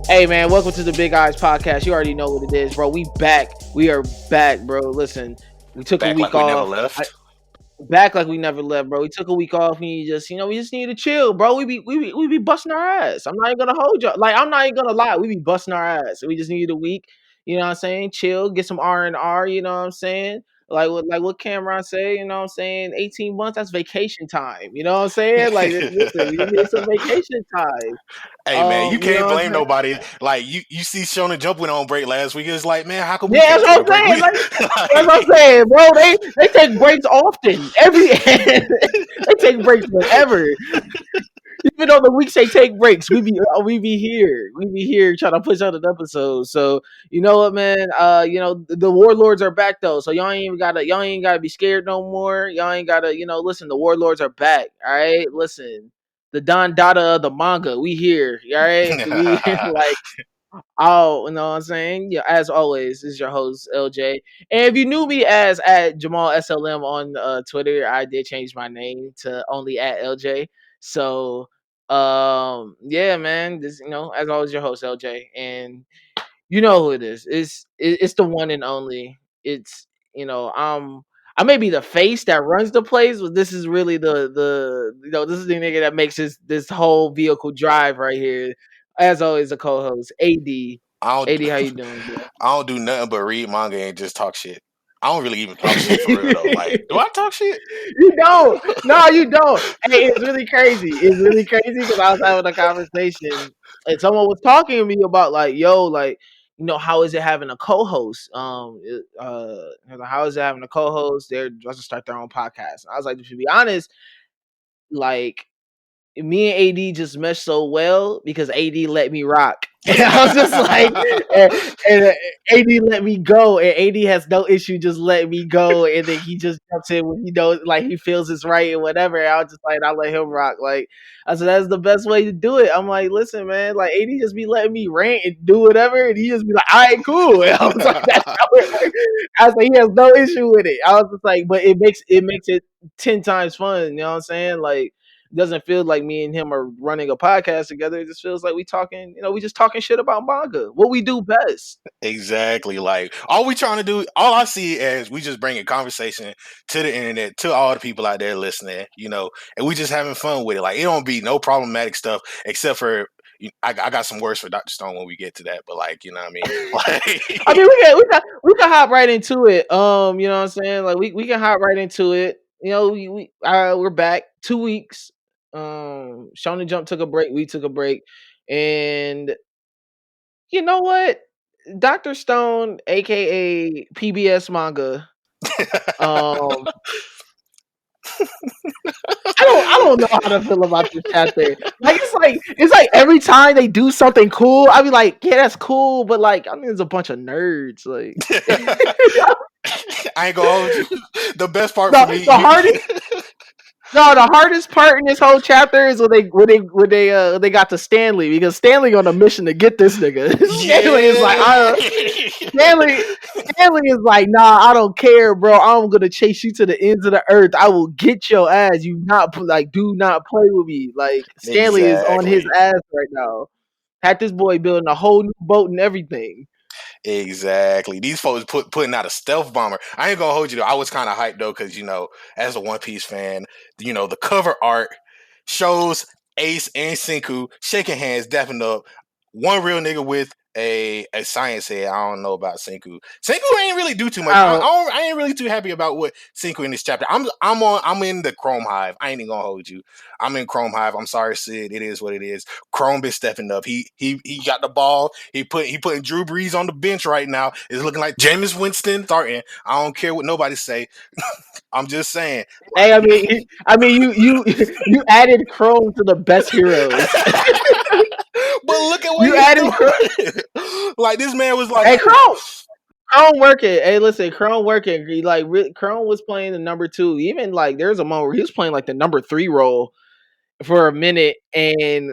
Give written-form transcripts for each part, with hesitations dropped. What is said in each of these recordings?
Hey man, welcome to the Big Eyes Podcast. You already know what it is, bro. We back. We are back, bro. Listen, we took a Back like week we never off. left. Back like we never left, bro. We took a week off. We just need to chill, bro. We be busting our ass. I'm not even gonna hold you. Like I'm not even gonna lie. We be busting our ass. We just need a week. You know what I'm saying? Chill, get some R&R. You know what I'm saying? Like what Cameron say. You know what I'm saying? 18 months. That's vacation time. You know what I'm saying? Like listen, we just need some vacation time. Hey man, you You know can't what I'm blame saying? nobody. Like you see Shonen Jump went on break last week. It's like, man, how come we Yeah, can't that's take what a I'm break? saying. We That's what I'm like, saying, bro. They take breaks often. They take breaks whenever. Even on the weeks they take breaks, we be here. We be here trying to push out an episode. So you know what, man? The warlords are back though. So y'all ain't gotta be scared no more. Y'all ain't gotta, listen, the warlords are back. All right. Listen. The Don Dada of the manga. We here. All right. We like Oh, you know what I'm saying? Yeah, as always, this is your host LJ. And if you knew me as at Jamal SLM on Twitter, I did change my name to only at LJ. So yeah, man, this as always your host LJ, and you know who it is. It's the one and only. It's I may be the face that runs the place, but this is really the this is the nigga that makes this whole vehicle drive right here. As always, the co-host AD. I don't AD, how you doing, bro? I don't do nothing but read manga and just talk shit. I don't really even talk shit for real though. Like, do I talk shit? You don't. No, you don't. Hey, it's really crazy. It's really crazy because I was having a conversation and someone was talking to me about like, yo, like, how is it having a co-host? How is it having a co-host? They're just to start their own podcast. And I was like, to be honest, like me and AD just meshed so well because AD let me rock. And I was just like, and AD let me go, and AD has no issue just letting me go, and then he just jumps in when he knows, like he feels it's right and whatever. And I was just like, I let him rock. Like I said, that's the best way to do it. I'm like, listen, man, like AD just be letting me rant and do whatever, and he just be like, all right, cool. And I was like, that's how it works. I was like, he has no issue with it. I was just like, but it makes it 10 times fun. You know what I'm saying? Like doesn't feel like me and him are running a podcast together. It just feels like we talking, we just talking shit about manga. What we do best. Exactly. Like all we trying to do, all I see is we just bringing conversation to the internet, to all the people out there listening, and we just having fun with it. Like it don't be no problematic stuff except for I got some words for Dr. Stone when we get to that, but like, you know what I mean? I Like mean, we can hop right into it. You know what I'm saying? Like we can hop right into it. We're back 2 weeks. Shonen Jump took a break. We took a break, and you know what? Dr. Stone, aka PBS manga. Um, I don't know how to feel about this chapter. Like it's like every time they do something cool, I be like, yeah, that's cool, but like I mean it's a bunch of nerds. Like I ain't gonna hold you. The best part for the me, the hardest no, the hardest part in this whole chapter is when they got to Stanley because Stanley on a mission to get this nigga. Stanley is like, yeah. Stanley Stanley is like, nah, I don't care, bro. I'm gonna chase you to the ends of the earth. I will get your ass. You not like, do not play with me. Like Stanley is on his Exactly. ass right now. Had this boy building a whole new boat and everything. Exactly. These folks putting out a stealth bomber. I ain't gonna hold you though. I was kind of hyped though, because as a One Piece fan, the cover art shows Ace and Senku shaking hands, dapping up. One real nigga with a science head. I don't know about Senku. Senku ain't really do too much. I don't. I ain't really too happy about what Senku in this chapter. I'm in the Chrome Hive. I ain't even gonna hold you. I'm in Chrome Hive. I'm sorry, Sid. It is what it is. Chrome been stepping up. He got the ball. He putting Drew Brees on the bench right now. It's looking like Jameis Winston starting. I don't care what nobody say. I'm just saying. Hey, you added Chrome to the best heroes. But look at what You he's added Chrome. doing. Like this man was like, Hey, Chrome working. Hey, listen, Chrome working. Chrome was playing the number two. Even like there's a moment where he was playing like the number three role for a minute. And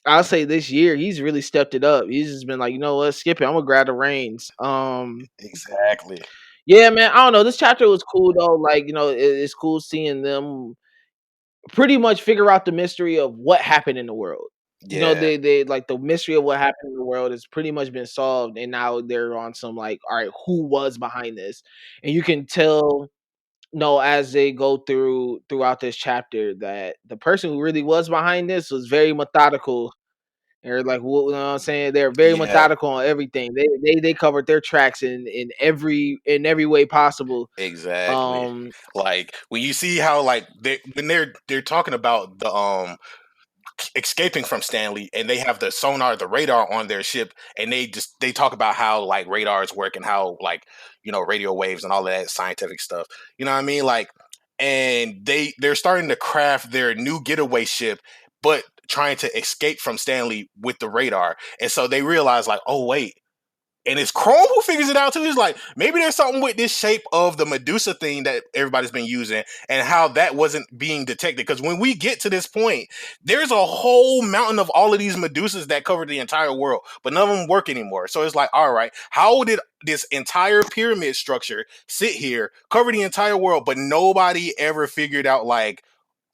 I'll say this year he's really stepped it up. He's just been like, you know what, skip it. I'm gonna grab the reins. exactly. Yeah, man. I don't know. This chapter was cool though. Like, it's cool seeing them pretty much figure out the mystery of what happened in the world. You know, Yeah, they like the mystery of what happened in the world has pretty much been solved, and now they're on some like, all right, who was behind this? And you can tell, no, as they go throughout this chapter, that the person who really was behind this was very methodical. They're like, well, you know what I'm saying? They're very yeah, methodical on everything. They covered their tracks in every way possible. exactly. Um, Like when you see how like they're talking about the escaping from Stanley, and they have the sonar, the radar on their ship, and they talk about how like radars work and how like radio waves and all of that scientific stuff. You know what I mean? Like, and they're starting to craft their new getaway ship, but trying to escape from Stanley with the radar, and so they realize like, oh wait, and it's Chrome who figures it out too. He's like, maybe there's something with this shape of the Medusa thing that everybody's been using and how that wasn't being detected. Because when we get to this point, there's a whole mountain of all of these Medusas that cover the entire world, but none of them work anymore. So it's like, all right, how did this entire pyramid structure sit here, cover the entire world, but nobody ever figured out like,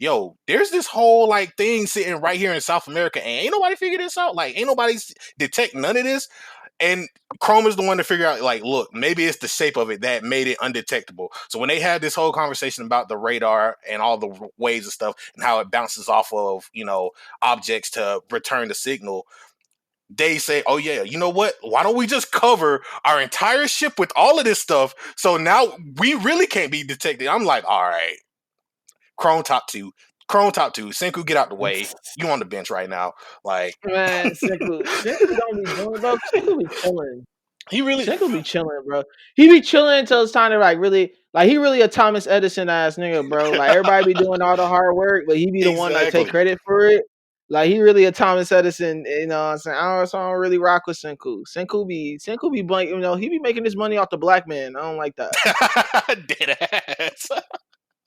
yo, there's this whole like thing sitting right here in South America, and ain't nobody figured this out. Like, ain't nobody detect none of this. And Chrome is the one to figure out, like, look, maybe it's the shape of it that made it undetectable. So when they had this whole conversation about the radar and all the waves and stuff and how it bounces off of, objects to return the signal, they say, oh, yeah, you know what? Why don't we just cover our entire ship with all of this stuff? So now we really can't be detected. I'm like, all right, Chrome top two. Chrome top two. Senku, get out the way. You on the bench right now. Like, man, Senku don't be doing, bro. Senku be chilling. he really. Senku be chilling, bro. He be chilling until it's time to like really, like he really a Thomas Edison ass nigga, bro. Like everybody be doing all the hard work, but he be the one that take Exactly. credit for it. Like he really a Thomas Edison, you know what I'm saying? I don't really rock with Senku. Senku be blank, he be making his money off the black man. I don't like that. Dead ass.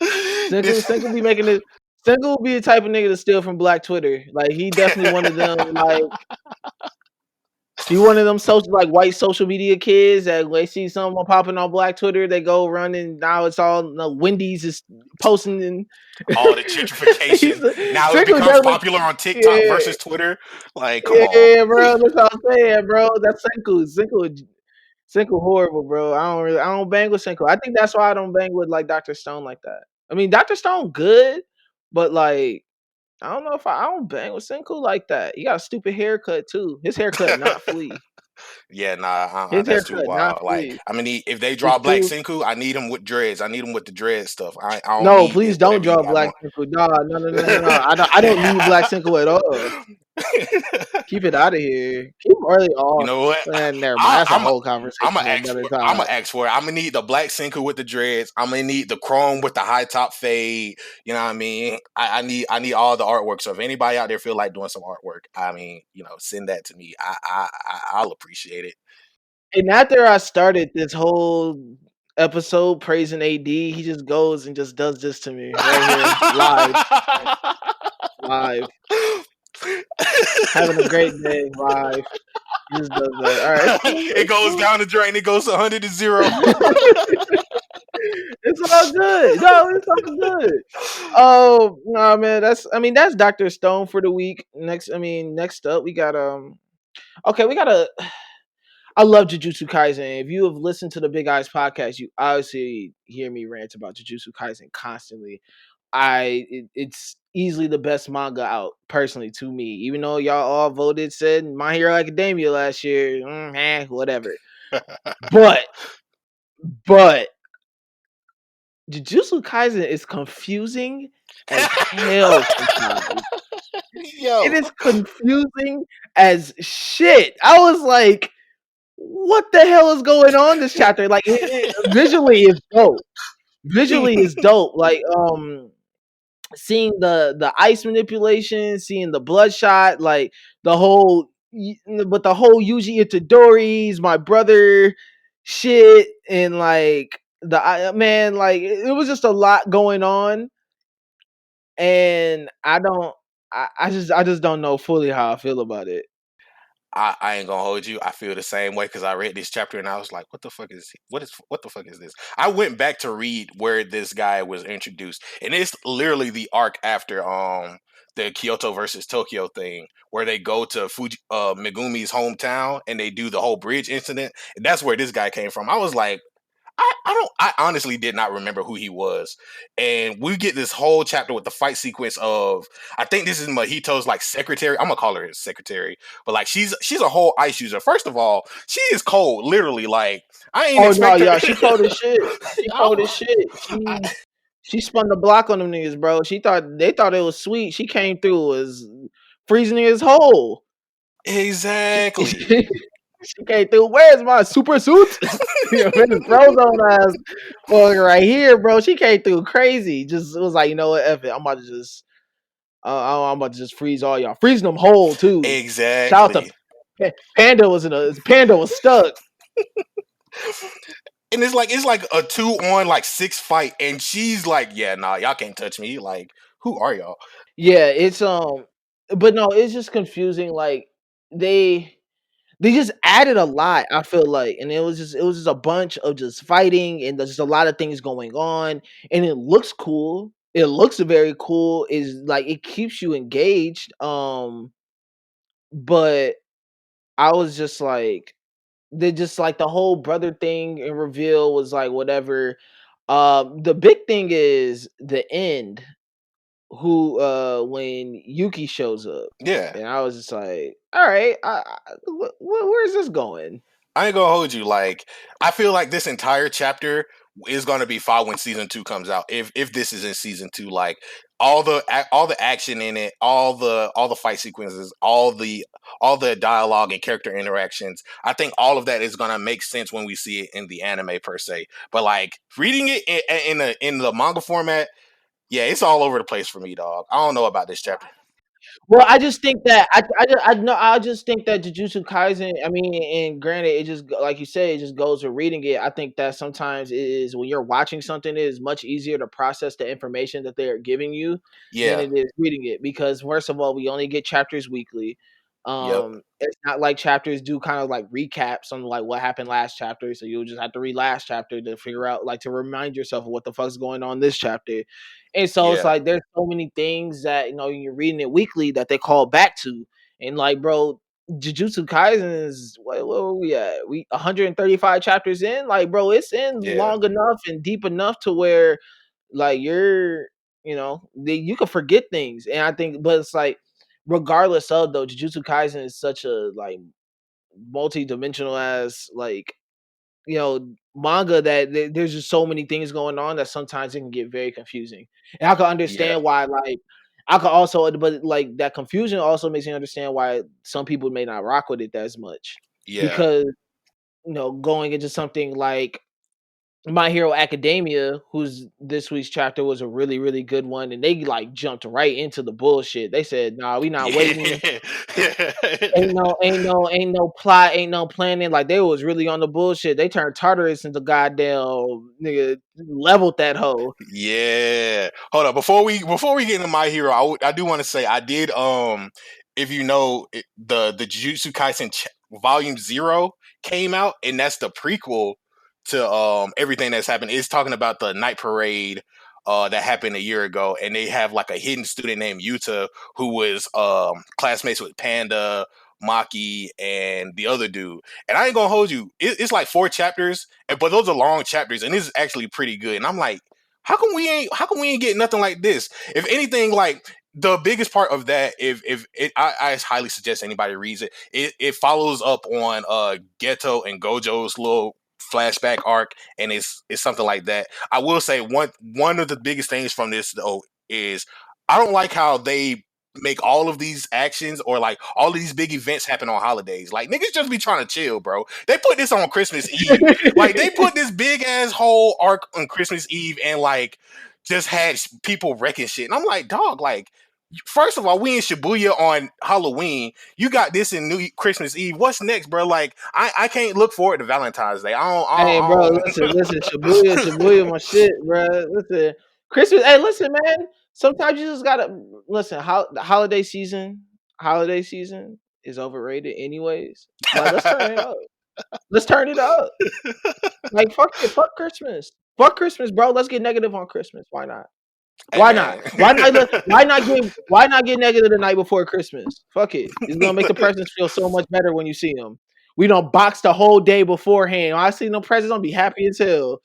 Senku This Senku be making it Senku will be the type of nigga to steal from black Twitter. Like he definitely one of them, like he one of them social like white social media kids that they see someone popping on Black Twitter, they go running. Now it's all Wendy's is posting and all the he's gentrification. Now it Trickle becomes definitely popular on TikTok yeah versus Twitter. Like, come on. yeah bro. That's what I'm saying, bro. That's Senku horrible, bro. I don't bang with Senku. I think that's why I don't bang with like Dr. Stone like that. I mean Dr. Stone good, but like I don't know if I don't bang with Senku like that. He got a stupid haircut too. His haircut not flea. Yeah, nah, His that's too haircut not wild. Like, flea. I mean, if they draw It's Black too. Senku, I need him with dreads. I need him with the dread stuff. I don't No, need please this don't whatever you draw got Black on. Senku. No, no, no, no, no, no. I don't need Black Senku at all. Keep it out of here. Keep him early You off. know what? And never mind. I, That's a I'm a, whole I'm conversation gonna for ask another for. I'm time. gonna ask for it. I'm gonna need the Black Senku with the dreads. I'm gonna need the Chrome with the high top fade. You know what I mean? I need all the artwork. So if anybody out there feel like doing some artwork, I mean, send that to me. I'll appreciate it. And after I started this whole episode praising AD, he just goes and just does this to me right here, live, live. Having a great day, live. He just does that. All right, it's cool. It It's goes cool. down the drain. It goes 100 to 0. It's all good. No, it's all good. Oh no, man. That's Dr. Stone for the week. Next up we got okay, we got a I love Jujutsu Kaisen. If you have listened to the Big Eyes podcast, you obviously hear me rant about Jujutsu Kaisen constantly. It's easily the best manga out, personally, to me. Even though y'all all voted said My Hero Academia last year, whatever. But but Jujutsu Kaisen is confusing as hell sometimes. It Yo, is confusing as shit. I was like, what the hell is going on this chapter? Like visually is dope. Visually is dope. Like seeing the ice manipulation, seeing the bloodshot, like the whole but the whole Yuji Itadori's my brother shit and like man, like it was just a lot going on and I just don't know fully how I feel about it. I ain't gonna hold you. I feel the same way because I read this chapter and I was like, what the fuck is this? I went back to read where this guy was introduced, and it's literally the arc after the Kyoto versus Tokyo thing, where they go to Megumi's hometown and they do the whole bridge incident. And that's where this guy came from. I was like, I honestly did not remember who he was. And we get this whole chapter with the fight sequence of, I think this is Mahito's like secretary. I'm gonna call her his secretary, but like she's a whole ice user. First of all, she is cold, literally. Like I ain't Oh no, expect her. yeah, she cold as shit. She cold as I, shit. I, She spun the block on them niggas, bro. They thought it was sweet. She came through was freezing his hole. She, exactly. she came through. Where's my super suit? You know, this Frozone ass fuck right here, bro. She came through crazy. Just it was like, you know what, F it. I'm about to just freeze all y'all. Freezing them whole too. Shout out Exactly. to Panda was stuck. And it's like a 2-on-6 fight, and she's like, "Yeah, nah, y'all can't touch me." Like, who are y'all? Yeah, but no, it's just confusing. Like they they just added a lot, I feel like, and it was just a bunch of just fighting, and there's just a lot of things going on, and it looks cool. It looks very cool. Is like it keeps you engaged. But I was just like, they just like the whole brother thing and reveal was like whatever. The big thing is the end. Who when Yuki shows up, Yeah, and I was just like, all right, where is this going? I ain't gonna hold you. Like, I feel like this entire chapter is gonna be fought when season 2 comes out. If this is in season 2, like all the action in it, all the fight sequences, all the dialogue and character interactions. I think all of that is gonna make sense when we see it in the anime per se. But like reading it in the manga format, yeah, it's all over the place for me, dog. I don't know about this chapter. Well, I just think that I know I just think that Jujutsu Kaisen. I mean, and granted, it just like you say, it just goes with reading it. I think that sometimes it is when you're watching something, it is much easier to process the information that they are giving you than Yeah. it is reading it. Because first of all, we only get chapters weekly. Yep. It's not like chapters do kind of like recaps on like what happened last chapter. So you'll just have to read last chapter to figure out like to remind yourself of what the fuck's going on this chapter. And so it's Yeah. like there's so many things that you're reading it weekly that they call back to. And like, bro, Jujutsu Kaisen is what were we at? We 135 chapters in. Like, bro, it's in Yeah. long enough and deep enough to where like you can forget things. And I think, but it's like regardless of though, Jujutsu Kaisen is such a like multi-dimensional as like manga that there's just so many things going on that sometimes it can get very confusing. And I can Yeah. understand why, like, I could also, but like that confusion also makes me understand why some people may not rock with it as much Yeah. because going into something like My Hero Academia, whose this week's chapter was a really really good one, and they like jumped right into the bullshit. They said, "Nah, we not waiting." Yeah. Ain't no plot, ain't no planning. Like they was really on the bullshit. They turned Tartarus into goddamn nigga, leveled that hoe. Yeah. Hold up. Before we get into My Hero, I do want to say I did if you know the Jujutsu Kaisen Volume 0 came out, and that's the prequel to everything that's happened. It's talking about the night parade that happened a year ago, and they have like a hidden student named Yuta who was classmates with Panda, Maki, and the other dude. And I ain't gonna hold you, it's like 4 chapters, but those are long chapters, and this is actually pretty good. And I'm like, how come we ain't get nothing like this? If anything, like the biggest part of that, if it, I highly suggest anybody reads it. It follows up on Geto and Gojo's little flashback arc, and it's something like that. I will say one of the biggest things from this though is I don't like how they make all of these actions or like all of these big events happen on holidays. Like niggas just be trying to chill, bro. They put this on Christmas Eve. Like they put this big ass whole arc on Christmas Eve and like just had people wrecking shit. And I'm like, dog, like first of all, we in Shibuya on Halloween. You got this in New Christmas Eve. What's next, bro? Like I can't look forward to Valentine's Day. Hey, bro, I listen, Shibuya, my shit, bro. Listen, Christmas. Hey, listen, man. Sometimes you just gotta listen. The holiday season is overrated, anyways. Like, let's turn it up. Let's turn it up. Like, fuck it, fuck Christmas, bro. Let's get negative on Christmas. Why not? Hey Why not? man. Why not get negative the night before Christmas? Fuck it. It's gonna make the presents feel so much better when you see them. We don't box the whole day beforehand. When I see no presents, I'll be happy as hell.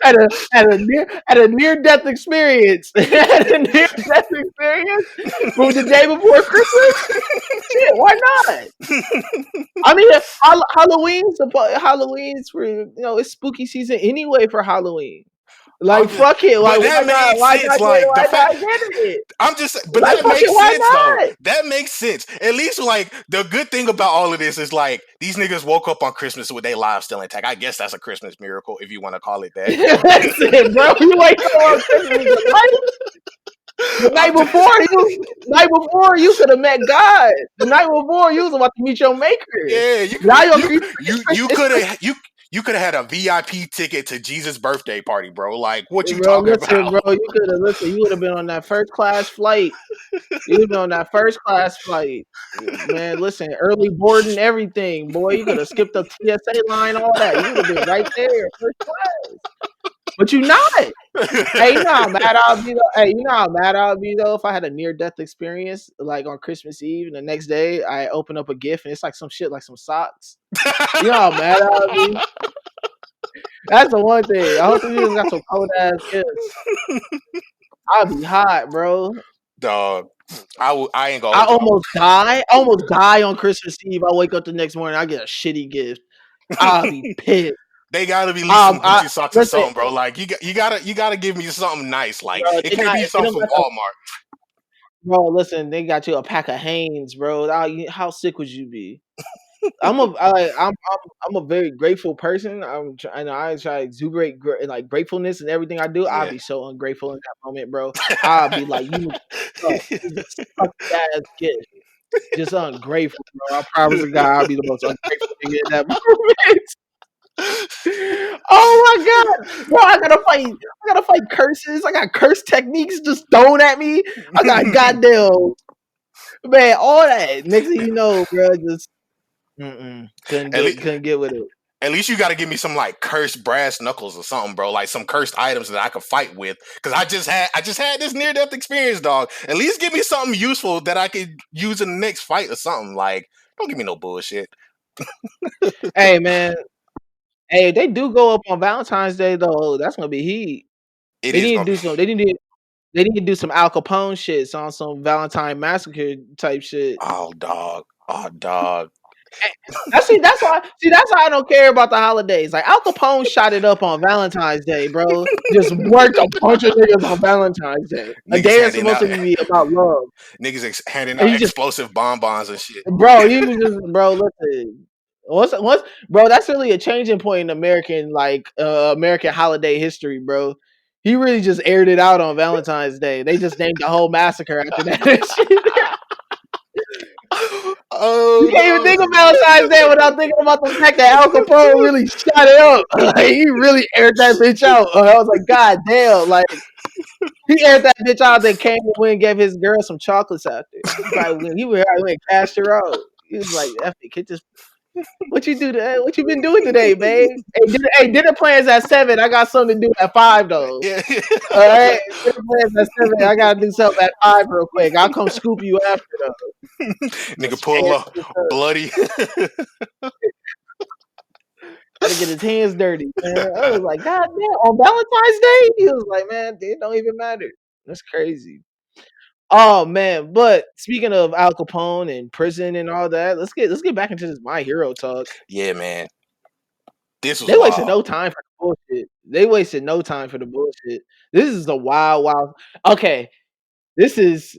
At a near death experience. At a near death experience from the day before Christmas. Shit, why not? I mean, Halloween's for it's spooky season anyway for Halloween. I'm Like just, fuck it, like but that made sense. Like the why fact, not get it? I'm just, but Like that fuck it, makes why sense though. not? That makes sense. At least like the good thing about all of this is like these niggas woke up on Christmas with their lives still intact. I guess that's a Christmas miracle if you want to call it that. Listen, bro, you wake up on Christmas with your life. The I'm just, night before you could have met God. The night before you was about to meet your maker. yeah, Now you you it's could have you could have had a VIP ticket to Jesus' birthday party, bro. Like what you bro, talking listen, about? bro, you would have been on that first class flight. You would have been on that first class flight. Man, listen, early boarding, everything, boy. You could have skipped the TSA line, all that. You would have been right there, first class. But you not. Hey, you know how mad I'll be though. Hey, you know how mad I'll be though if I had a near death experience like on Christmas Eve and the next day I open up a gift and it's like some shit like some socks. You know how mad I'll be. That's the one thing. I hope the niggas got some cold ass gifts. I'll be hot, bro. Dog, I ain't gonna I hold you. almost die. I almost die on Christmas Eve. I wake up the next morning. I get a shitty gift. I'll be pissed. They gotta be at least some I Gucci socks or listen, something, bro. Like you gotta give me something nice. Like bro. it They can't got be they something don't from got the Walmart. bro. Listen, they got you a pack of Hanes, bro. How sick would you be? I'm a I, I'm a very grateful person. And I try to exuberate like gratefulness and everything I do. I'll Yeah. be so ungrateful in that moment, bro. I'll be like, this is a sucky ass gift. Just ungrateful, bro. I promise to God, I'll be the most ungrateful nigga in that moment. Oh my god, bro! I gotta fight. I gotta fight curses. I got curse techniques just thrown at me. I got goddamn man. All that. Next thing you know, bro, just at least couldn't get with it. at least you gotta give me some like cursed brass knuckles or something, bro. Like some cursed items that I could fight with. Cause I just had this near death experience, dog. At least give me something useful that I could use in the next fight or something. Like, don't give me no bullshit. Hey man, hey, they do go up on Valentine's Day though. That's gonna be heat. It They is need to gonna do be some. They need to do some Al Capone shit on some Valentine massacre type shit. oh dog. Oh dog. That's why I don't care about the holidays. Like Al Capone shot it up on Valentine's Day, bro. Just worked a bunch of niggas on Valentine's Day, a Niggas day that's handing supposed out to be about love. handing And out he just, explosive bonbons and shit. bro, you just, bro, listen. Bro, that's really a changing point in American holiday history, bro. He really just aired it out on Valentine's Day. They just named the whole massacre after that. You Oh can't even think of Valentine's Day without thinking about the fact that Al Capone really shot it up. Like he really aired that bitch out. I was like, God damn! Like he aired that bitch out. Then came and went and gave his girl some chocolates after. He went and cashed her out. He was like, "F it, kid, just what you do? What you been doing today, babe? Hey, dinner plans at 7. I got something to do at 5 though. yeah. All right, dinner plans at 7. I gotta do something at 5 real quick. I'll come scoop you after though. Nigga Just pull hands up bloody. had to get his hands dirty, man. I was like, God damn, on Valentine's Day? He was like, man, it don't even matter. That's crazy. Oh man, but speaking of Al Capone and prison and all that, let's get back into this My Hero talk. Yeah, man. This was They wasted wild. no time for the bullshit. They wasted no time for the bullshit. This is the wild, wild. Okay, this is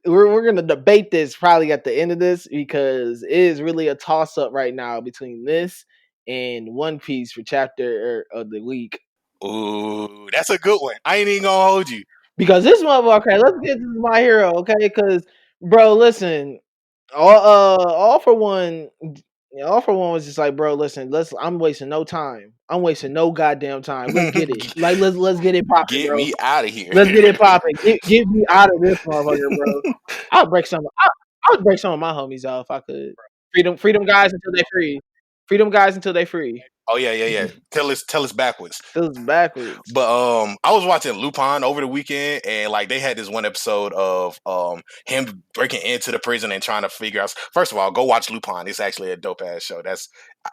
we're gonna debate this probably at the end of this because it is really a toss up right now between this and One Piece for chapter of the week. Ooh, that's a good one. I ain't even gonna hold you. Because this motherfucker, okay, let's get this My Hero, okay? Because bro, listen, all for one was just like, bro, listen, I'm wasting no time. I'm wasting no goddamn time. Let's get it. Like let's get it popping, Get bro. me out of here. Let's get it popping. Get me out of this motherfucker, bro. I'll break some. I would break some of my homies out if I could. Freedom guys until they free. Freedom guys until they free. Oh yeah. Tell us backwards. Feels backwards. But I was watching Lupin over the weekend, and like they had this one episode of him breaking into the prison and trying to figure out. First of all, go watch Lupin. It's actually a dope ass show.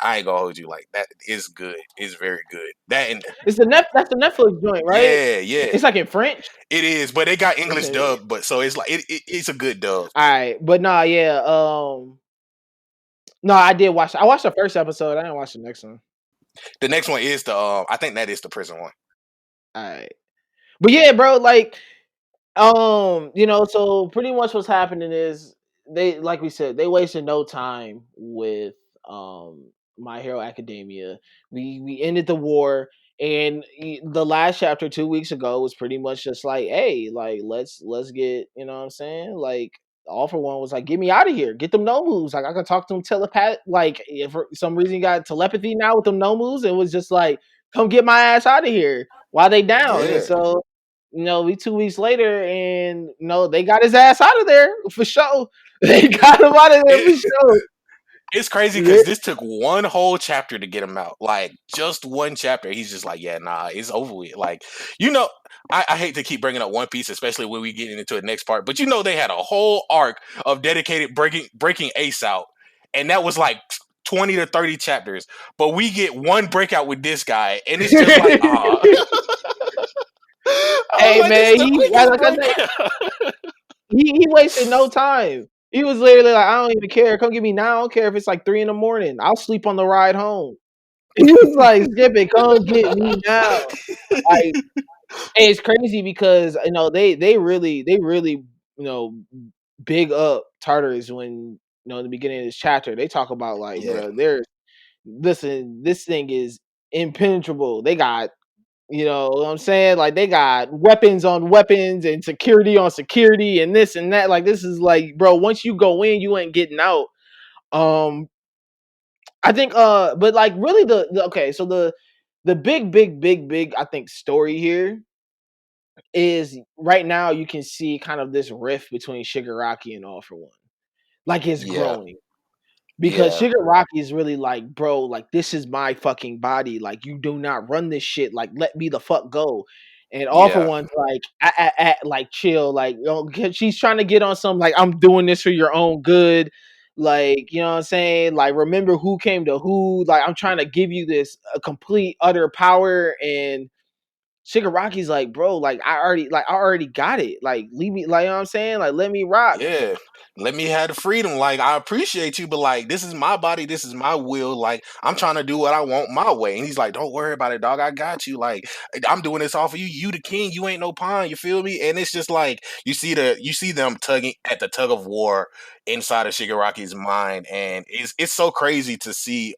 I ain't gonna hold you, like that is good. It's very good. That and That's the Netflix joint, right? yeah, It's like in French. it is. But they got English Okay. dub, but so it's like it's a good dub. All right, but nah, yeah. No, I did watch. I watched the first episode. I didn't watch the next one. The next one is the I think that is the prison one. All right, but yeah, bro. Like, so pretty much what's happening is they, like we said, they wasted no time with My Hero Academia. We ended the war, and the last chapter 2 weeks ago was pretty much just like, hey, like let's get, you know what I'm saying, like. All for one was like, get me out of here, get them no moves. Like I can talk to them telepath. Like if for some reason you got telepathy now with them no moves, it was just like, come get my ass out of here while they down. And Yeah. so we 2 weeks later, and they got his ass out of there for sure. They got him out of there for It, sure. it's crazy Yeah. because this took one whole chapter to get him out. Like just one chapter. He's just like, yeah, nah, it's over with. Like, I hate to keep bringing up One Piece, especially when we get into the next part. But they had a whole arc of dedicated breaking Ace out, and that was like 20 to 30 chapters. But we get one breakout with this guy, and it's just like, ah. I was Hey like, this is man, the like quickest I said, breakout. he wasted no time. He was literally like, I don't even care. Come get me now. I don't care if it's like 3 a.m. I'll sleep on the ride home. He was like, skip it, come get me now. Like, and it's crazy because they really big up Tartarus when in the beginning of this chapter they talk about like, Yeah, bro, listen, this thing is impenetrable. They got, what I'm saying, like they got weapons on weapons and security on security and this and that. Like this is like, bro, once you go in, you ain't getting out. Um, I think, but like really okay, so the big I think story here is right now you can see kind of this rift between Shigaraki and All for One. Like it's yeah, growing. Because yeah, Shigaraki is really like, bro, like this is my fucking body. Like you do not run this shit. Like let me the fuck go. And All for yeah, One's like, like chill. Like she's trying to get on some like, I'm doing this for your own good. Like you know what I'm saying. Like remember who came to who. Like I'm trying to give you this complete utter power. And Shigaraki's like, bro, like I already got it. Like leave me. Like you know what I'm saying. Like let me rock. yeah. Let me have the freedom. Like, I appreciate you, but like, this is my body, this is my will. Like, I'm trying to do what I want my way. And he's like, don't worry about it, dog. I got you. Like, I'm doing this off of you. You the king. You ain't no pawn. You feel me? And it's just like you see them tugging at the tug of war inside of Shigaraki's mind, and it's so crazy to see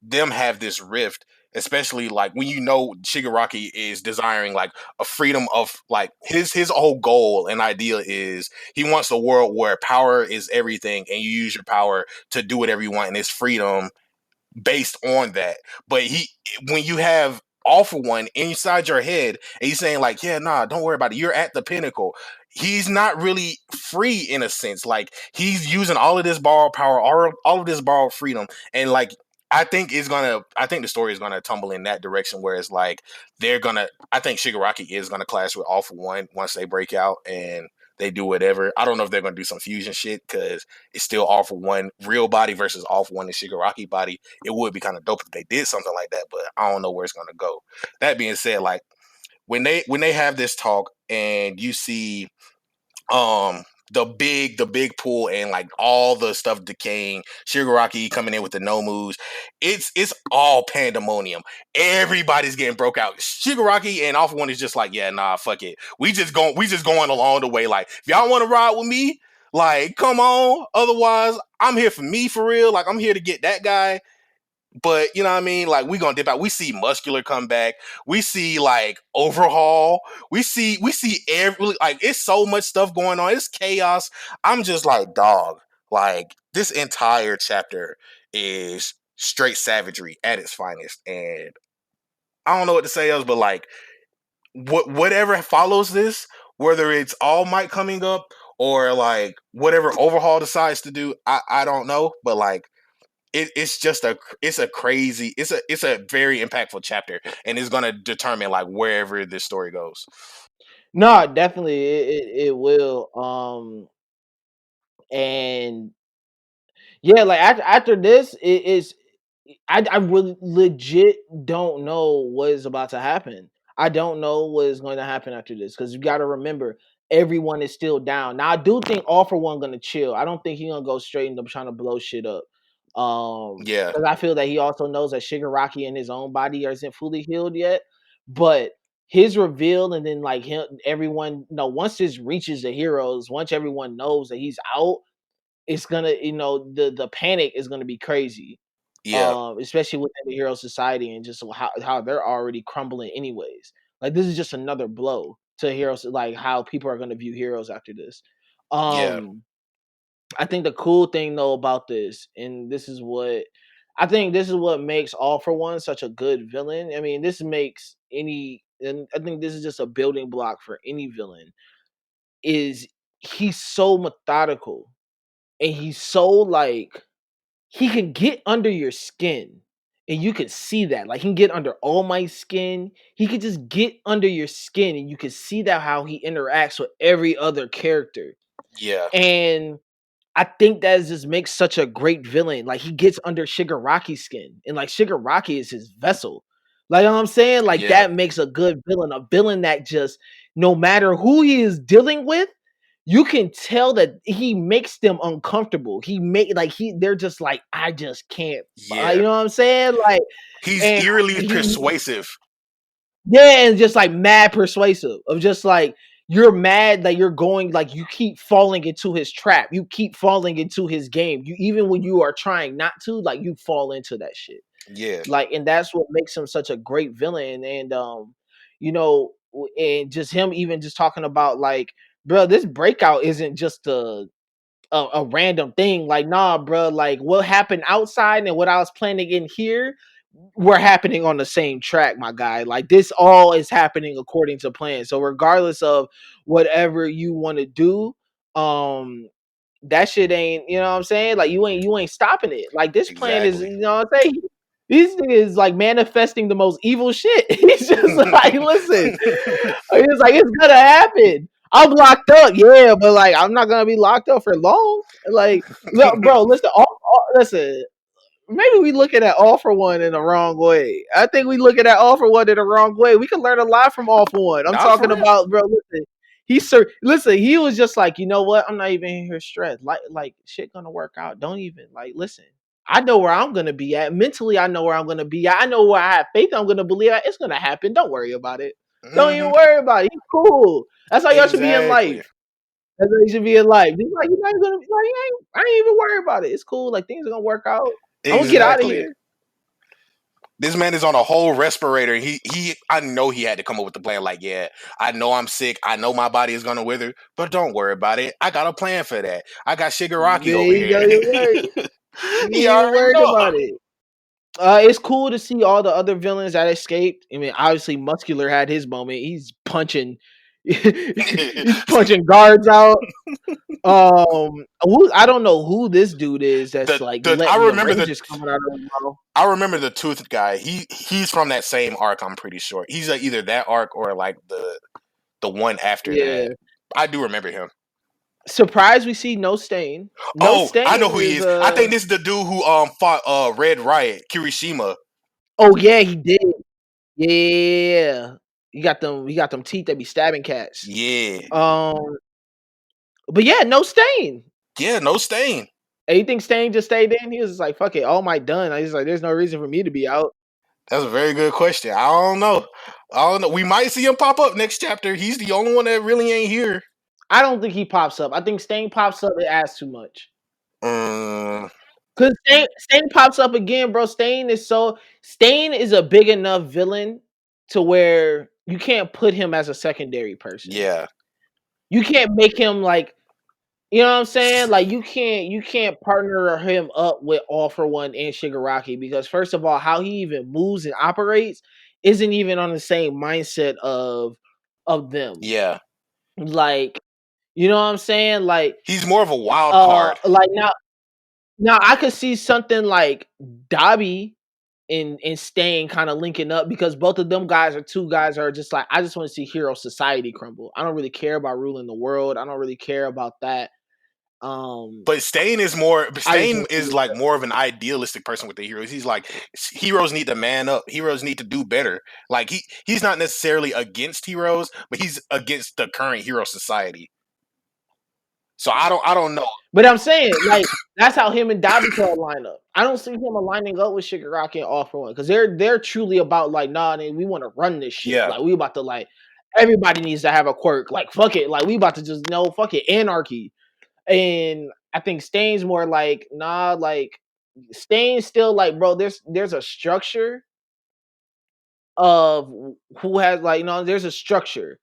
them have this rift, especially like when Shigaraki is desiring like a freedom of like his whole goal and idea is he wants a world where power is everything and you use your power to do whatever you want and it's freedom based on that. But when you have All for One inside your head and he's saying like, yeah, nah, don't worry about it, you're at the pinnacle, he's not really free in a sense. Like he's using all of this borrowed power, all of this borrowed freedom, and like I think the story is gonna tumble in that direction where it's like I think Shigaraki is gonna clash with All for One once they break out and they do whatever. I don't know if they're gonna do some fusion shit because it's still All for One real body versus All for One and Shigaraki body. It would be kind of dope if they did something like that, but I don't know where it's gonna go. That being said, like when they have this talk and you see um the big pool and like all the stuff decaying, Shigaraki coming in with the no moves, it's all pandemonium. Everybody's getting broke out. Shigaraki and Alpha One is just like, yeah, nah, fuck it, we just going along the way. Like if y'all want to ride with me, like come on, otherwise I'm here for me, for real. Like I'm here to get that guy. But you know what I mean? Like we gonna dip out. We see Muscular come back. We see like Overhaul. We see every, like it's so much stuff going on. It's chaos. I'm just like, dog. Like this entire chapter is straight savagery at its finest. And I don't know what to say else, but like whatever follows this, whether it's All Might coming up or like whatever Overhaul decides to do, I don't know. But like it's just it's a crazy, it's a very impactful chapter, and it's gonna determine like wherever this story goes. No, definitely it will. And yeah, like after this, it is. I really legit don't know what is about to happen. I don't know what is going to happen after this because you got to remember everyone is still down. Now I do think All for One gonna chill. I don't think he's gonna go straight into trying to blow shit up. Yeah, Because I feel that he also knows that Shigaraki in his own body isn't fully healed yet. But his reveal and then like him, everyone, once this reaches the heroes, once everyone knows that he's out, it's gonna, the panic is gonna be crazy. yeah, Especially within the hero society and just how they're already crumbling anyways. Like this is just another blow to heroes, like how people are gonna view heroes after this. yeah, Um, I think the cool thing though about this, and this is what makes All for One such a good villain. I mean, this makes and I think this is just a building block for any villain. Is he's so methodical and he's so like he can get under your skin and you can see that. Like he can get under All Might's skin. He could just get under your skin and you can see that how he interacts with every other character. yeah, And I think that just makes such a great villain. Like he gets under Shigaraki's skin, and like Shigaraki is his vessel. Like you know what I'm saying, like yeah, that makes a good villain. A villain that just no matter who he is dealing with, you can tell that he makes them uncomfortable. They're just like I just can't. You yeah. know what I'm saying? Like He's and eerily he persuasive. yeah, and just like mad persuasive of just like you're mad that you're going like you keep falling into his trap. You keep falling into his game. You even when you are trying not to, like you fall into that shit. Yeah, Like, and that's what makes him such a great villain. And and just him even just talking about like, bro, this breakout isn't just a random thing. Like, nah, bro, like what happened outside and what I was planning in here we're happening on the same track, my guy. Like this all is happening according to plan. So regardless of whatever you want to do, um, that shit ain't, you know what I'm saying? Like you ain't stopping it. Like this plan is, exactly. you know what I'm saying? This is like manifesting the most evil shit. He's just like, listen, it's like it's gonna happen. I'm locked up, yeah, but like I'm not gonna be locked up for long. Like, look, bro, listen, listen, maybe we looking at All for One in the wrong way. I think we looking at All for One in the wrong way. We can learn a lot from All for One. I'm Nah, for talking real. about, bro. Listen, listen. He was just like, you know what? I'm not even here stressed. Like shit gonna work out. Don't even like listen. I know where I'm gonna be at mentally. I know where I'm gonna be at. I know where I have faith. I'm gonna believe it's gonna happen. Don't worry about it. Don't even Hmm. worry about it. He's cool. That's how y'all should be in Exactly. life. That's how you should be in life. He's like, you're not gonna be like, I ain't even worry about it. It's cool. Like things are gonna work out. I'm gonna get out of Exactly. here. This man is on a whole respirator. I know he had to come up with the plan. Like, yeah, I know I'm sick. I know my body is gonna wither, but don't worry about it. I got a plan for that. I got Shigaraki There over you here. go. You're right. You He ain't even already worried know. about it. It's cool to see all the other villains that escaped. I mean, obviously, Muscular had his moment. He's punching, he's punching guards out. I don't know who this dude is. That's like the I letting the remember the Rangers coming out of his mouth. I remember the tooth guy. He's from that same arc. I'm pretty sure he's either that arc or like the one after that. Yeah. I do remember him. Surprised we see No Stain. No Oh, I know Stain who he is is. I think this is the dude who fought Red Riot, Kirishima. Oh yeah, he did. Yeah. You got them teeth that be stabbing cats. Yeah, Um, but yeah, No Stain. yeah, no stain. And you think Stain just stayed in? He was just like, fuck it, all my done. I was like, there's no reason for me to be out. That's a very good question. I don't know. I don't know. We might see him pop up next chapter. He's the only one that really ain't here. I don't think he pops up. I think Stain pops up, it asks too much. Um, Cause Stain pops up again, bro. Stain is a big enough villain to where you can't put him as a secondary person. yeah, You can't make him like you know what I'm saying? Like you can't partner him up with All for One and Shigaraki because first of all, how he even moves and operates isn't even on the same mindset of them. yeah. Like, you know what I'm saying? He's more of a wild card. Like now Now I could see something like Dobby and Stain kind of linking up because both of them guys are two guys that are just like I just want to see hero society crumble. I don't really care about ruling the world. I don't really care about that. But Stain is more. I just Stain want to is see like more of an idealistic person with the heroes. He's like heroes need to man up. Heroes need to do better. Like he's not necessarily against heroes, but he's against the current hero society. So I don't know. But I'm saying, like, that's how him and Dobby could line up. I don't see him aligning up with Shigaraki and All For One because they're truly about like, nah, man, we want to run this shit. Yeah, Like, we about to like, everybody needs to have a quirk. Like, fuck it. Like, we about to just fuck it, anarchy. And I think Stain's more like, nah, like, Stain's still like, bro, there's a structure of who has like there's a structure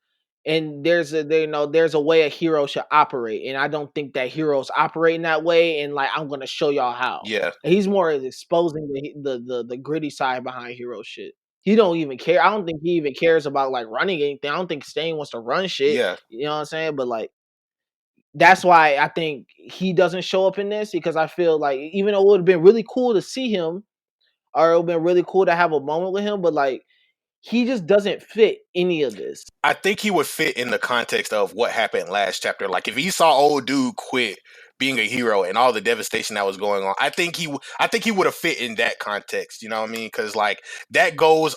and there's a way a hero should operate and I don't think that heroes operate in that way and like I'm gonna show y'all how yeah, and he's more as exposing the gritty side behind hero shit. He don't even care. I don't think he even cares about like running anything. I don't think Stain wants to run shit. yeah. You know what I'm saying? But like that's why I think he doesn't show up in this because I feel like even though it would have been really cool to see him or it would have been really cool to have a moment with him, but like he just doesn't fit any of this. I think he would fit in the context of what happened last chapter. Like if he saw old dude quit being a hero and all the devastation that was going on, I think he would have fit in that context. You know what I mean? Because like that goes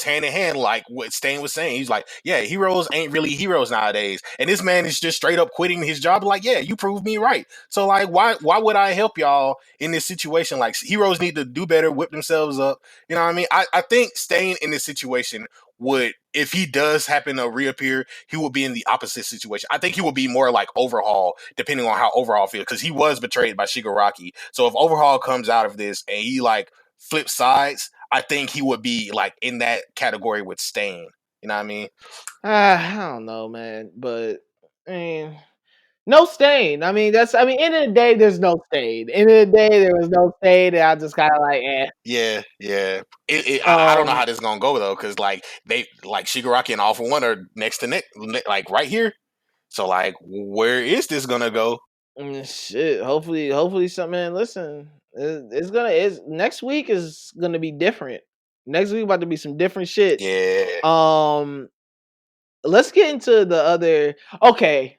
hand in hand. Like what Stain was saying, he's like, yeah, heroes ain't really heroes nowadays, and this man is just straight up quitting his job. Like, yeah, you proved me right. So like, why would I help y'all in this situation? Like heroes need to do better, whip themselves up. You know what I mean? I think Stain in this situation would, if he does happen to reappear, he will be in the opposite situation. I think he will be more like Overhaul, depending on how Overhaul feels, because he was betrayed by Shigaraki. So if Overhaul comes out of this and he like flips sides, I think he would be like in that category with Stain. You know what I mean? I don't know, man, but I mean, no stain. I mean, that's. I mean, end of the day, there's no stain. End of the day, there was no stain, and I just kind of like, eh. Yeah, yeah. I don't know Um, how this is gonna go though, because like they like Shigaraki and All For One are next to neck, like right here. So like, where is this gonna go? shit. Hopefully, something. Man, listen, it's gonna. It's next week is gonna be different. Next week about to be some different shit. Yeah, Um, let's get into the other. Okay,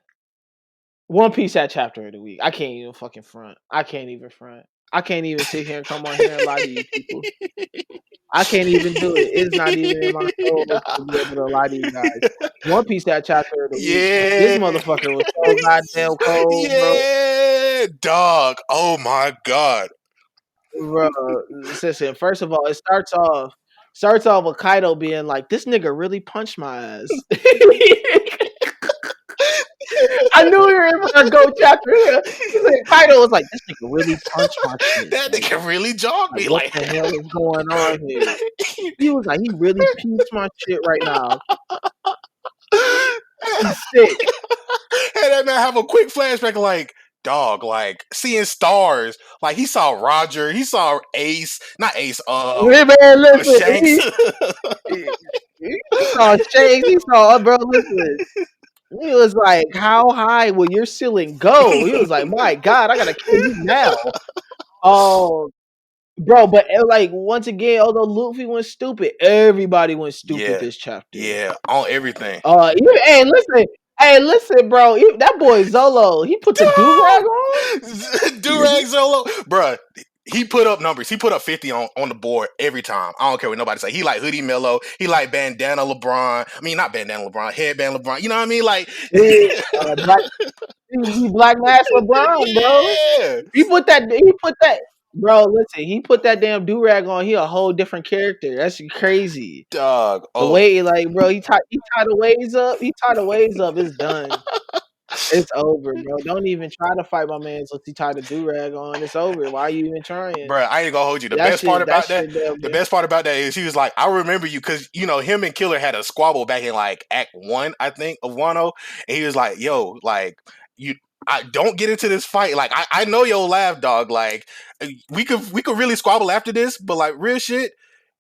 One Piece that chapter of the week. I can't even fucking front. I can't even front. I can't even sit here and come on here and lie to you people. I can't even do it. It's not even in my soul to be able to lie to you guys. One Piece that chapter of the week. This yeah, motherfucker was so goddamn cold, bro. yeah, dog. Oh my god. Bro, listen. First of all, it starts off with Kaido being like, "This nigga really punched my ass." I knew we were in for a go chapter here. He's like, Kaido was like, "This nigga really punched my shit. That Like, nigga really jogged like me. what Like, the hell is going on here?" He was like, "He really pieced my shit right now. He's sick." had that man have a quick flashback, like, dog, like seeing stars. Like he saw Roger, he saw Ace, not Ace, Man, listen, Shanks. he saw Shanks, he saw, bro, listen. He was like, "How high will your ceiling go?" He was like, "My God, I gotta kill you now." Oh, bro, but like once again, although Luffy went stupid, everybody went stupid Yeah, this chapter. yeah, on everything. Hey, listen, bro. That boy Zolo, he put the do rag on. Durag Zolo, bruh. He put up numbers. He put up 50 on the board every time. I don't care what nobody say. He like Hoodie Mello. He like Bandana LeBron. I mean, not Bandana LeBron, Headband LeBron. You know what I mean? Like, Black, he Black Mass LeBron, bro. yeah, He put that. Bro, listen, he put that damn do rag on. He a whole different character. That's crazy. dog. The Oh, way, like, bro, he tied the waves up. He tied the waves up. It's done. It's over, bro. Don't even try to fight my man until he tied the do rag on. It's over. Why are you even trying? bro, I ain't gonna hold you. That shit. That shit. The best part about that is he was like, I remember you because you know him and Killer had a squabble back in like Act 1, I think, of Wano, and he was like, "Yo, like you, I don't get into this fight. Like I know you'll laugh, dog. Like we could really squabble after this, but like real shit,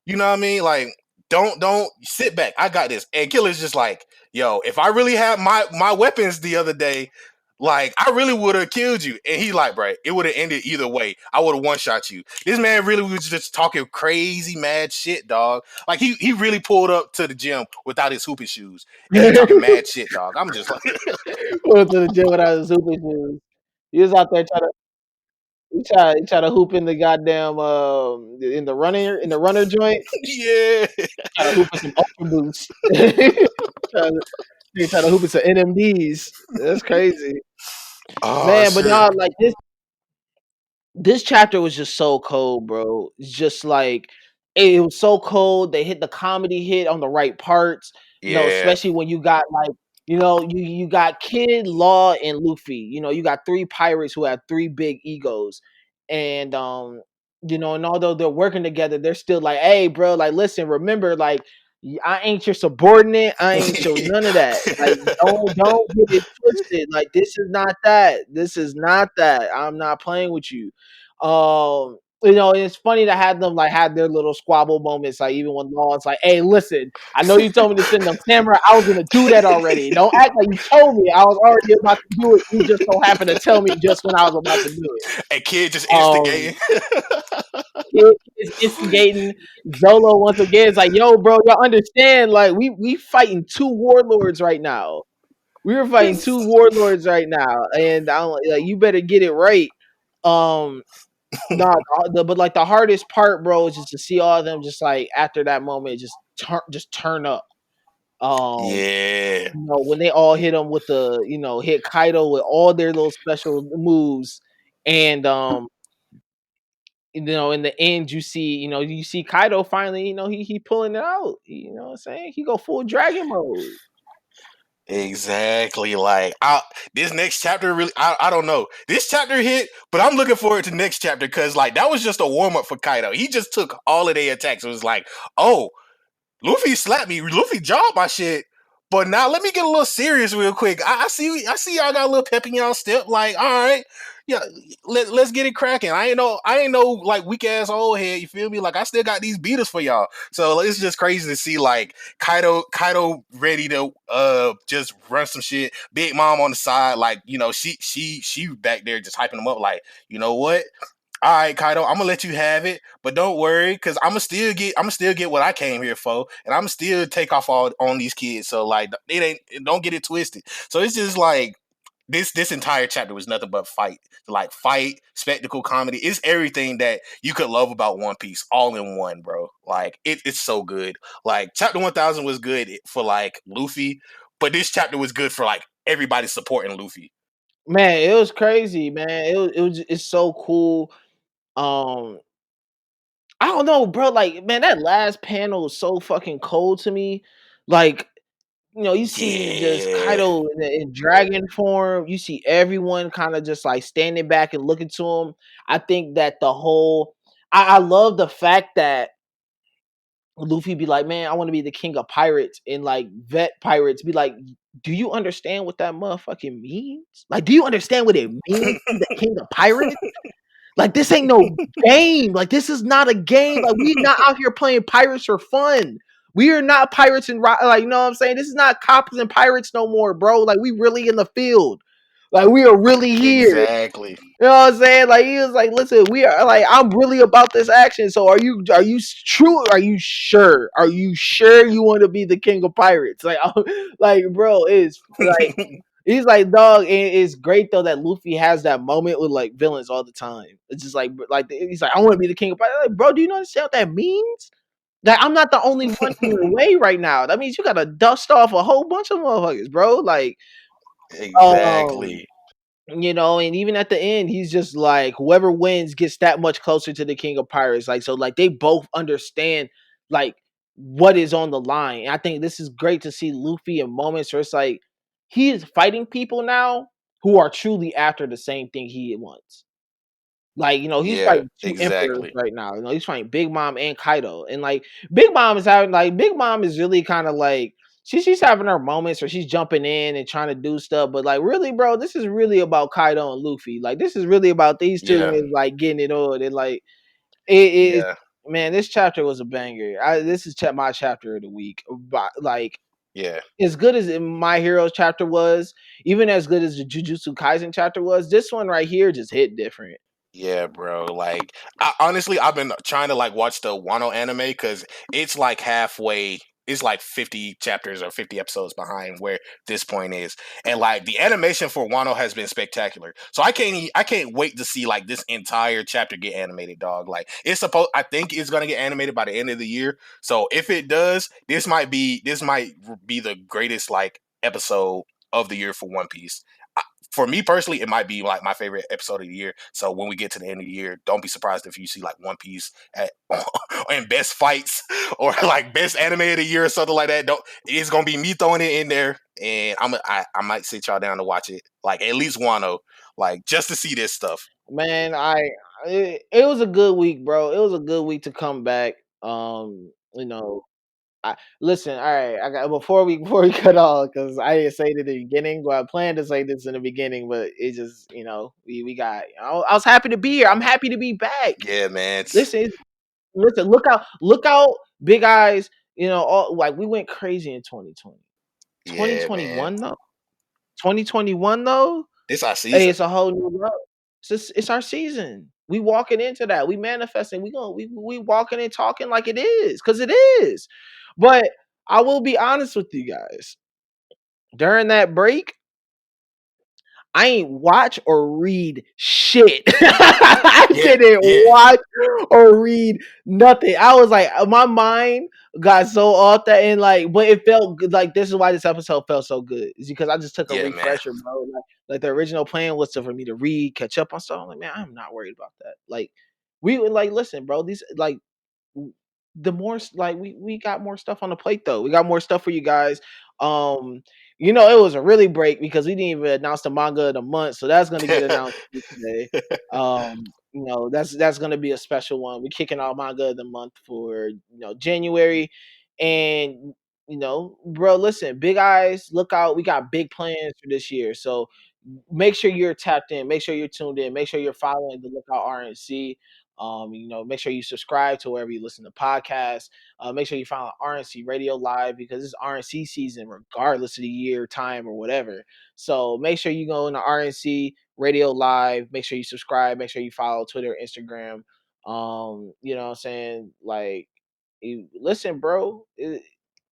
you know what I mean? Like don't sit back. I got this." And Killer's just like, "Yo, if I really had my weapons the other day." Like, I really would have killed you. And he like, bro, it would have ended either way. I would have one shot you. This man really was just talking crazy mad shit, dog. Like he really pulled up to the gym without his hooping shoes. And he talking mad shit, dog. I'm just like Went to the gym without his hooping shoes. He was out there he try to hoop in the goddamn in the runner joint. yeah. Try to hoop in some ultra boosts. try to try to hoop in some NMDs. That's crazy, Oh man. But shit. no, like this chapter was just so cold, bro. It's just like it was so cold. They hit the comedy hit on the right parts, Yeah. especially when you got like, you got Kid, Law, and Luffy. You got three pirates who have three big egos, and and although they're working together, they're still like, hey, bro, like, listen, remember, like, I ain't your subordinate. I ain't your none of that. Like, don't get it twisted. Like, this is not that. This is not that. I'm not playing with you. It's funny to have them like have their little squabble moments, like even when Law's like, "Hey, listen, I know you told me to send them samurai. I was gonna do that already. Don't act like you told me. I was already about to do it. You just so happened to tell me just when I was about to do it." A kid just Um, instigating. Kid is instigating Zolo once again. It's like, yo, bro, y'all understand? Like, we fighting two warlords right now. We were fighting two warlords right now, and like, you better get it right. Um, No, but like the hardest part, bro, is just to see all of them just like after that moment just turn up. Um, Yeah. when they all hit him with hit Kaido with all their little special moves, and in the end you see Kaido finally, he pulling it out. You know what I'm saying? He go full dragon mode. Exactly. Like this next chapter really I don't know. This chapter hit, but I'm looking forward to next chapter because like that was just a warm up for Kaido. He just took all of their attacks. It was like, oh, Luffy slapped me. Luffy jobbed my shit. But now let me get a little serious real quick. I see y'all got a little pep in y'all step. Like, all right, yeah, let's get it cracking. I ain't no like weak ass old head. You feel me? Like I still got these beaters for y'all. So it's just crazy to see like Kaido ready to just run some shit. Big Mom on the side, like she back there just hyping him up. Like you know what? All right, Kaido, I'm gonna let you have it, but don't worry, cause I'm gonna still get what I came here for, and I'm still take off all on these kids. So like, don't get it twisted. So it's just like this entire chapter was nothing but fight, spectacle, comedy. It's everything that you could love about One Piece, all in one, bro. Like it's so good. Like chapter 1000 was good for like Luffy, but this chapter was good for like everybody supporting Luffy. Man, it was crazy, man. It's so cool. Um, I don't know, bro. Like, man, that last panel is so fucking cold to me. Like, you see just Yeah, Kaido in dragon form. You see everyone kind of just like standing back and looking to him. I think that I love the fact that Luffy be like, man, I want to be the king of pirates, and like vet pirates be like, do you understand what that motherfucking means? Like, do you understand what it means to be the king of pirates? Like, this ain't no game. Like, this is not a game. Like, we not out here playing pirates for fun. We are not pirates and like, you know what I'm saying? This is not cops and pirates no more, bro. Like, we really in the field. Like, we are really here. exactly. You know what I'm saying? Like, he was like, listen, we are like, I'm really about this action. So are you true? Are you sure? Are you sure you want to be the king of pirates? Like, like, bro, it's like he's like, dog. And it's great though that Luffy has that moment with like villains all the time. It's just like he's like, I want to be the king of pirates. Like, bro, do you understand what that means? That I'm not the only one in your way right now. That means you gotta dust off a whole bunch of motherfuckers, bro. Like, um, Exactly. and even at the end, he's just like, whoever wins gets that much closer to the king of pirates. Like, so like they both understand like what is on the line. And I think this is great to see Luffy in moments where it's like he is fighting people now who are truly after the same thing he wants. Like, he's Yeah, fighting two emperors exactly. right now. He's fighting Big Mom and Kaido. And like Big Mom is really kind of like she's having her moments where she's jumping in and trying to do stuff, but like really, bro, this is really about Kaido and Luffy. Like this is really about these two Yeah, and like getting it on. And like it is yeah, man, this chapter was a banger. This is my chapter of the week. But like Yeah. as good as My Hero's chapter was, even as good as the Jujutsu Kaisen chapter was, this one right here just hit different. Yeah, bro. Like, honestly, I've been trying to like watch the Wano anime because it's like halfway. It's like 50 chapters or 50 episodes behind where this point is, and like the animation for Wano has been spectacular. So I can't wait to see like this entire chapter get animated, dog. Like it's supposed. I think it's gonna get animated by the end of the year. So if it does, this might be the greatest like episode of the year for One Piece. For me personally, it might be like my favorite episode of the year. So when we get to the end of the year, don't be surprised if you see like One Piece at in best fights or like best anime of the year or something like that. Don't It's gonna be me throwing it in there, and I might sit y'all down to watch it, like at least Wano, like just to see this stuff. Man, it was a good week, bro. It was a good week to come back. You know, I listen. All right, I got before we cut off because I didn't say it in the beginning. Well, I planned to say this in the beginning, but it just we got. I was happy to be here. I'm happy to be back. Yeah, man. Listen, listen. Look out, big eyes. Like we went crazy in 2020. Yeah, man. 2021 though. 2021 though. This our Hey, season. it's a whole new level. It's our season. We walking into that. We manifesting. We walking and talking like it is, because it is. But I will be honest with you guys. During that break, I ain't watch or read shit. I Yeah, didn't yeah, watch or read nothing. I was like, my mind got so off that, and like, but it felt good. Like, this is why this episode felt so good, is because I just took a yeah, man. refresher, bro. Like the original plan was for me to read, catch up on stuff. I'm like, man, I'm not worried about that. Like, we would like listen, bro. These like the more like we got more stuff on the plate though. We got more stuff for you guys. Um, it was a really break because we didn't even announce the manga of the month, so that's gonna get announced today. That's gonna be a special one. We're kicking off manga of the month for January, and bro, listen, big eyes, look out. We got big plans for this year, so make sure you're tapped in. Make sure you're tuned in. Make sure you're following the Lookout RNC. Make sure you subscribe to wherever you listen to podcasts. Make sure you follow RNC Radio Live because it's RNC season, regardless of the year, time, or whatever. So make sure you go into RNC Radio Live. Make sure you subscribe. Make sure you follow Twitter, Instagram. You know what I'm saying? Like, listen, bro.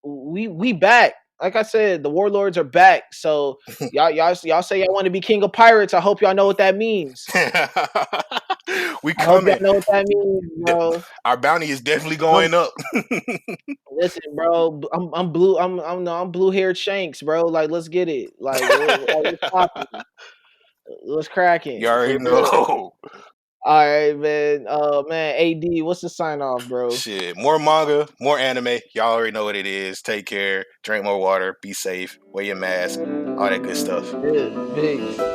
We back. Like I said, the Warlords are back. So y'all say y'all want to be king of pirates. I hope y'all know what that means. We I hope y'all coming. know what that means, bro. Our bounty is definitely Um, going up. listen, bro. I'm blue. I'm blue haired Shanks, bro. Like, let's get it. What's popping? What's You cracking already for real? know. All right, man. Man, AD, what's the sign off, bro? Shit. More manga, more anime. Y'all already know what it is. Take care. Drink more water. Be safe. Wear your mask. All that good stuff. Yeah, peace.